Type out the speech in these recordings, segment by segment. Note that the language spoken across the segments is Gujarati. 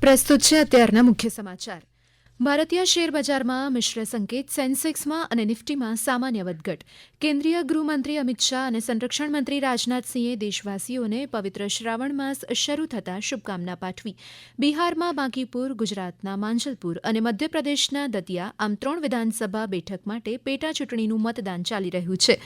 પ્રસ્તુત છે અત્યારના મુખ્ય સમાચાર. ભારતીય શેરબજારમાં મિશ્ર સંકેત. સેન્સેક્સમાં અને નિફ્ટીમાં સામાન્ય વધઘટ. કેન્દ્રીય ગૃહમંત્રી અમિત શાહ અને સંરક્ષણ મંત્રી રાજનાથસિંહે દેશવાસીઓને પવિત્ર શ્રાવણ માસ શરૂ થતાં શુભકામના પાઠવી. બિહારમાં બાંકીપુર, ગુજરાતના માંજલપુર અને મધ્યપ્રદેશના દતિયા આમ 3 વિધાનસભા બેઠક માટે પેટાચૂંટણીનું મતદાન ચાલી રહ્યું છે.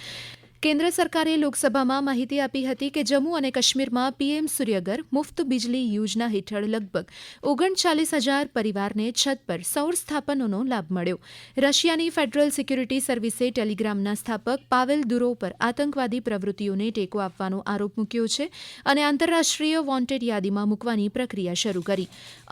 કેન્દ્ર સરકારે લોકસભામાં માહિતી આપી હતી કે જમ્મુ અને કાશ્મીરમાં પીએમ સૂર્યઘર મુફ્ત બિજલી યોજના હેઠળ લગભગ 39,000 પરિવારને છત પર સૌર સ્થાપનોનો લાભ મળ્યો. રશિયાની ફેડરલ સિક્યુરિટી સર્વિસે ટેલિગ્રામના સ્થાપક પાવેલ દુરોવ પર આતંકવાદી પ્રવૃત્તિઓને ટેકો આપવાનો આરોપ મૂક્યો છે અને આંતરરાષ્ટ્રીય વોન્ટેડ યાદીમાં મૂકવાની પ્રક્રિયા શરૂ કરી.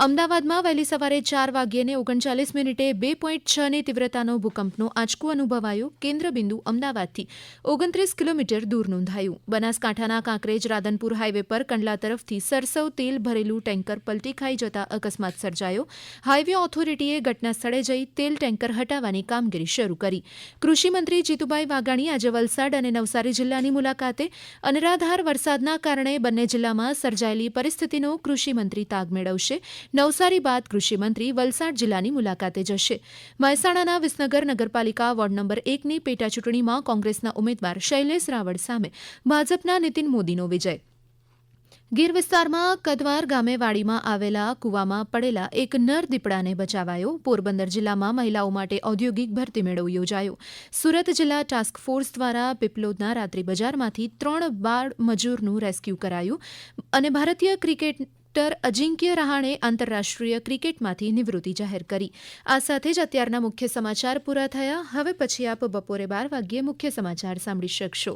અમદાવાદમાં વહેલી સવારે 4 વાગ્યે 39 મિનિટે 2.6ની તીવ્રતાનો ભૂકંપનો આંચકો અનુભવાયો. કેન્દ્રબિંદુ અમદાવાદથી 29 કિલોમીટર દૂર નોંધાયું. બનાસકાંઠાના કાંકરેજ રાધનપુર હાઈવે પર કંડલા તરફથી સરસવ તેલ ભરેલું ટેન્કર પલટી ખાઈ જતા અકસ્માત સર્જાયો. હાઈવે ઓથોરિટીએ ઘટના સ્થળે જઈ તેલ ટેન્કર હટાવવાની કામગીરી શરૂ કરી. કૃષિમંત્રી જીતુભાઈ વાઘાણી આજે વલસાડ અને નવસારી જિલ્લાની મુલાકાતે. અનરાધાર વરસાદના કારણે બંને જિલ્લામાં સર્જાયેલી પરિસ્થિતિનો કૃષિમંત્રી તાગ મેળવશે. નવસારી બાદ કૃષિમંત્રી વલસાડ જિલ્લાની મુલાકાતે જશે. મહેસાણાના વિસનગર નગરપાલિકા વોર્ડ નંબર 1ની પેટાચૂંટણીમાં કોંગ્રેસના ઉમેદવાર શૈલેષ રાવળ સામે ભાજપના નીતિન મોદીનો વિજય. ગીર વિસ્તારમાં કદવાર ગામે વાડીમાં આવેલા કૂવામાં પડેલા એક નર દીપડાને બચાવાયો. પોરબંદર જિલ્લામાં મહિલાઓ માટે ઔદ્યોગિક ભરતી મેળો યોજાયો. સુરત જિલ્લા ટાસ્ક ફોર્સ દ્વારા પીપલોદના રાત્રિ બજારમાંથી 3 બાળ મજૂરનું રેસ્ક્યુ કરાયું અને ભારતીય ક્રિકેટર અજિંક્ય રહાણે આંતરરાષ્ટ્રીય ક્રિકેટમાંથી નિવૃત્તિ જાહેર કરી. આ સાથે જ અત્યારના મુખ્ય સમાચાર પૂરા થયા. હવે પછી આપ બપોરે 12 વાગ્યે મુખ્ય સમાચાર સાંભળી શકશો.